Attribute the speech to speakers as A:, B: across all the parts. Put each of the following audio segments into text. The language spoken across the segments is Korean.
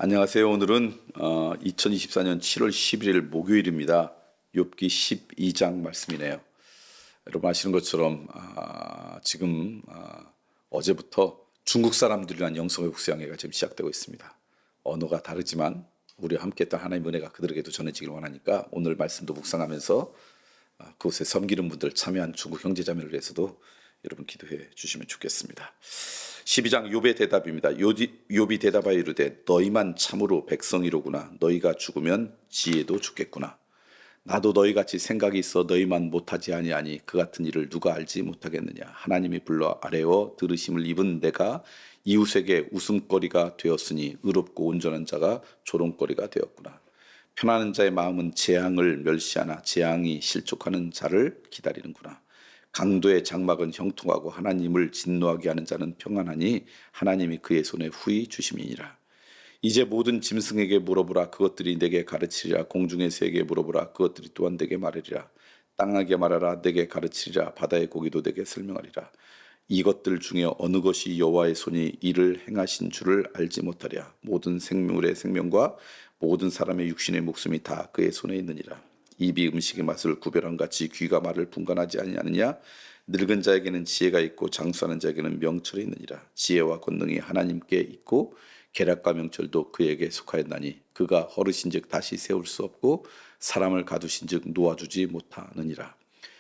A: 안녕하세요. 오늘은 2024년 7월 11일 목요일입니다. 욥기 12장 말씀이네요. 여러분 아시는 것처럼 지금 어제부터 중국 사람들이란 영성의 복수양해가 지금 시작되고 있습니다. 언어가 다르지만 우리와 함께했던 하나님의 은혜가 그들에게도 전해지길 원하니까 오늘 말씀도 묵상하면서 그곳에 섬기는 분들 참여한 중국 형제자매를 위해서도 여러분 기도해 주시면 좋겠습니다. 12장 욥의 대답입니다. 욥이 대답하여 이르되 너희만 참으로 백성이로구나. 너희가 죽으면 지혜도 죽겠구나. 나도 너희같이 생각이 있어 너희만 못하지 아니하니 그 같은 일을 누가 알지 못하겠느냐. 하나님이 불러 아뢰어 들으심을 입은 내가 이웃에게 웃음거리가 되었으니 의롭고 온전한 자가 조롱거리가 되었구나. 편안한 자의 마음은 재앙을 멸시하나 재앙이 실족하는 자를 기다리는구나. 강도의 장막은 형통하고 하나님을 진노하게 하는 자는 평안하니 하나님이 그의 손에 후히 주심이니라. 이제 모든 짐승에게 물어보라. 그것들이 내게 가르치리라. 공중의 새에게 물어보라. 그것들이 또한 내게 말하리라. 땅에게 말하라. 내게 가르치리라. 바다의 고기도 내게 설명하리라. 이것들 중에 어느 것이 여호와의 손이 이를 행하신 줄을 알지 못하랴. 모든 생물의 생명과 모든 사람의 육신의 목숨이 다 그의 손에 있느니라. 입이 음식의 맛을 구별함 같이 귀가 말을 분간하지 아니하느냐. 늙은 자에게는 지혜가 있고 장수하는 자에게는 명철이 있느니라. 지혜와 권능이 하나님께 있고 계략과 명철도 그에게 속하였나니 그가 허르신즉 다시 세울 수 없고 사람을 가두신즉 놓아주지 못하느니라.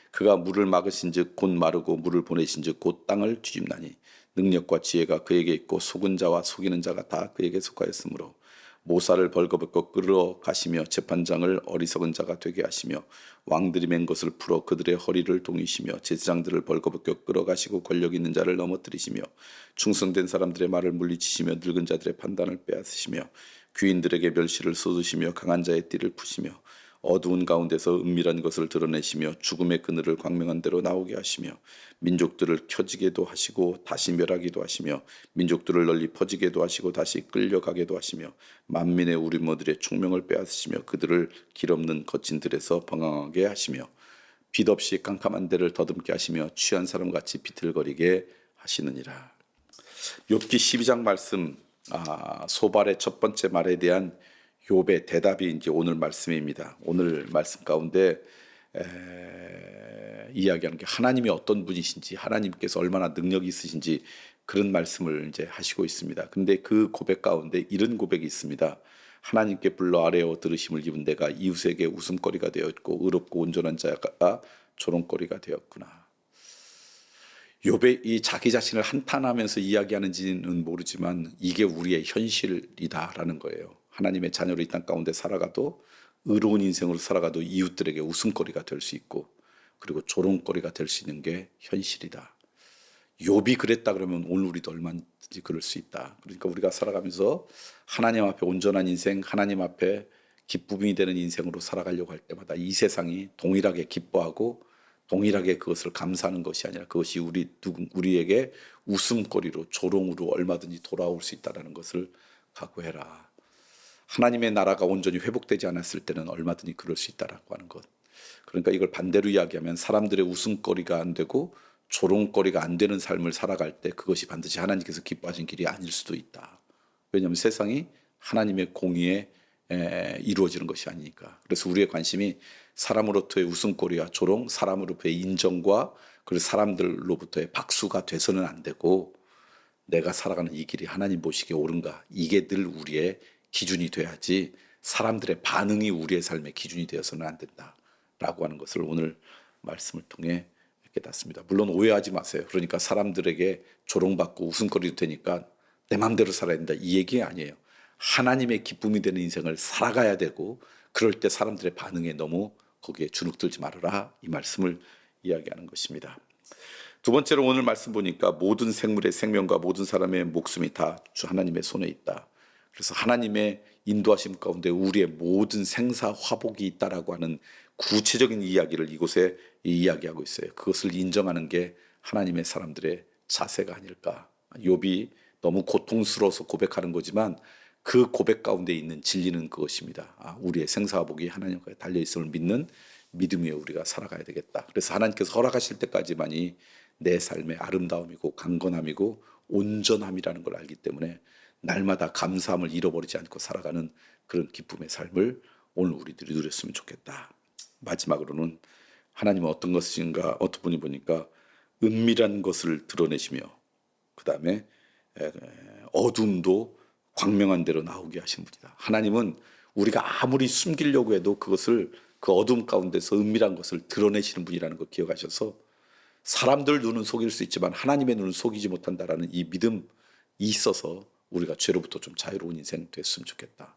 A: 그가 물을 막으신즉 곧 마르고 물을 보내신즉 곧 땅을 뒤집나니 능력과 지혜가 그에게 있고 속은 자와 속이는 자가 다 그에게 속하였으므로 모사를 벌거벗고 끌어가시며 재판장을 어리석은 자가 되게 하시며 왕들이 맨 것을 풀어 그들의 허리를 동이시며 제사장들을 벌거벗고 끌어가시고 권력 있는 자를 넘어뜨리시며 충성된 사람들의 말을 물리치시며 늙은 자들의 판단을 빼앗으시며 귀인들에게 멸시를 쏟으시며 강한 자의 띠를 푸시며 어두운 가운데서 은밀한 것을 드러내시며 죽음의 그늘을 광명한 대로 나오게 하시며 민족들을 켜지게도 하시고 다시 멸하기도 하시며 민족들을 널리 퍼지게도 하시고 다시 끌려가게도 하시며 만민의 우리모들의 총명을 빼앗으시며 그들을 길없는 거친 들에서 방황하게 하시며 빛 없이 깜깜한 데를 더듬게 하시며 취한 사람같이 비틀거리게 하시느니라. 욥기 12장 말씀 소발의 첫 번째 말에 대한 욥의 대답이 이제 오늘 말씀입니다. 오늘 말씀 가운데 이야기하는 게 하나님이 어떤 분이신지, 하나님께서 얼마나 능력이 있으신지 그런 말씀을 이제 하시고 있습니다. 근데 그 고백 가운데 이런 고백이 있습니다. 하나님께 불러 아뢰어 들으심을 입은 내가 이웃에게 웃음거리가 되었고 의롭고 온전한 자가 조롱거리가 되었구나. 욥이 이 자기 자신을 한탄하면서 이야기하는지는 모르지만 이게 우리의 현실이다라는 거예요. 하나님의 자녀로 이 땅 가운데 살아가도 의로운 인생으로 살아가도 이웃들에게 웃음거리가 될 수 있고 그리고 조롱거리가 될 수 있는 게 현실이다. 욥이 그랬다 그러면 오늘 우리도 얼마든지 그럴 수 있다. 그러니까 우리가 살아가면서 하나님 앞에 온전한 인생, 하나님 앞에 기쁨이 되는 인생으로 살아가려고 할 때마다 이 세상이 동일하게 기뻐하고 동일하게 그것을 감사하는 것이 아니라 그것이 우리에게 웃음거리로 조롱으로 얼마든지 돌아올 수 있다는 것을 각오해라. 하나님의 나라가 온전히 회복되지 않았을 때는 얼마든지 그럴 수 있다라고 하는 것. 그러니까 이걸 반대로 이야기하면 사람들의 웃음거리가 안 되고 조롱거리가 안 되는 삶을 살아갈 때 그것이 반드시 하나님께서 기뻐하신 길이 아닐 수도 있다. 왜냐하면 세상이 하나님의 공의에 이루어지는 것이 아니니까. 그래서 우리의 관심이 사람으로부터의 웃음거리와 조롱, 사람으로부터의 인정과 그리고 사람들로부터의 박수가 돼서는 안 되고 내가 살아가는 이 길이 하나님 보시기에 옳은가, 이게 늘 우리의 기준이 돼야지 사람들의 반응이 우리의 삶의 기준이 되어서는 안 된다라고 하는 것을 오늘 말씀을 통해 깨닫습니다. 물론 오해하지 마세요. 그러니까 사람들에게 조롱받고 웃음거리도 되니까 내 마음대로 살아야 된다, 이 얘기 아니에요. 하나님의 기쁨이 되는 인생을 살아가야 되고 그럴 때 사람들의 반응에 너무 거기에 주눅들지 말아라, 이 말씀을 이야기하는 것입니다. 두 번째로 오늘 말씀 보니까 모든 생물의 생명과 모든 사람의 목숨이 다 주 하나님의 손에 있다. 그래서 하나님의 인도하심 가운데 우리의 모든 생사 화복이 있다라고 하는 구체적인 이야기를 이곳에 이야기하고 있어요. 그것을 인정하는 게 하나님의 사람들의 자세가 아닐까. 욥이 너무 고통스러워서 고백하는 거지만 그 고백 가운데 있는 진리는 그것입니다. 우리의 생사화복이 하나님과 달려있음을 믿는 믿음 위에 우리가 살아가야 되겠다. 그래서 하나님께서 허락하실 때까지만이 내 삶의 아름다움이고 강건함이고 온전함이라는 걸 알기 때문에 날마다 감사함을 잃어버리지 않고 살아가는 그런 기쁨의 삶을 오늘 우리들이 누렸으면 좋겠다. 마지막으로는 하나님은 어떤 것인가 어떤 분이 보니까 은밀한 것을 드러내시며 그 다음에 어둠도 광명한 대로 나오게 하신 분이다. 하나님은 우리가 아무리 숨기려고 해도 그것을 그 어둠 가운데서 은밀한 것을 드러내시는 분이라는 거 기억하셔서 사람들 눈은 속일 수 있지만 하나님의 눈은 속이지 못한다라는 이 믿음이 있어서 우리가 죄로부터 좀 자유로운 인생 됐으면 좋겠다.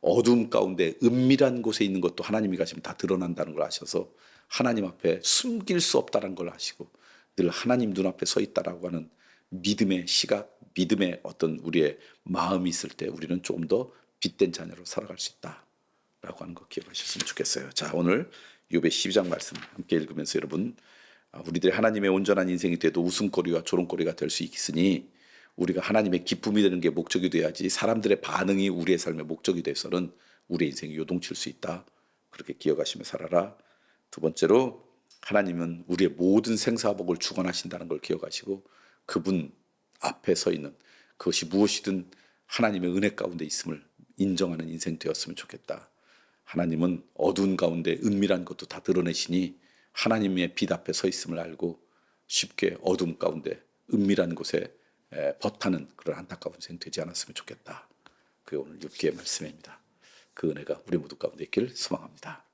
A: 어둠 가운데 은밀한 곳에 있는 것도 하나님이 가시면 다 드러난다는 걸 아셔서 하나님 앞에 숨길 수 없다는 걸 아시고 늘 하나님 눈앞에 서 있다라고 하는 믿음의 시각, 믿음의 어떤 우리의 마음이 있을 때 우리는 조금 더 빛된 자녀로 살아갈 수 있다라고 하는 거 기억하셨으면 좋겠어요. 자, 오늘 욥의 12장 말씀 함께 읽으면서 여러분 우리들이 하나님의 온전한 인생이 돼도 웃음거리와 조롱거리가 될 수 있으니 우리가 하나님의 기쁨이 되는 게 목적이 돼야지 사람들의 반응이 우리의 삶의 목적이 돼서는 우리의 인생이 요동칠 수 있다. 그렇게 기억하시며 살아라. 두 번째로 하나님은 우리의 모든 생사복을 주관하신다는 걸 기억하시고 그분 앞에 서 있는 그것이 무엇이든 하나님의 은혜 가운데 있음을 인정하는 인생 되었으면 좋겠다. 하나님은 어두운 가운데 은밀한 것도 다 드러내시니 하나님의 빛 앞에 서 있음을 알고 쉽게 어둠 가운데 은밀한 곳에 버타는 그런 안타까운 인생 되지 않았으면 좋겠다. 그게 오늘 6기의 말씀입니다. 그 은혜가 우리 모두 가운데 있길 소망합니다.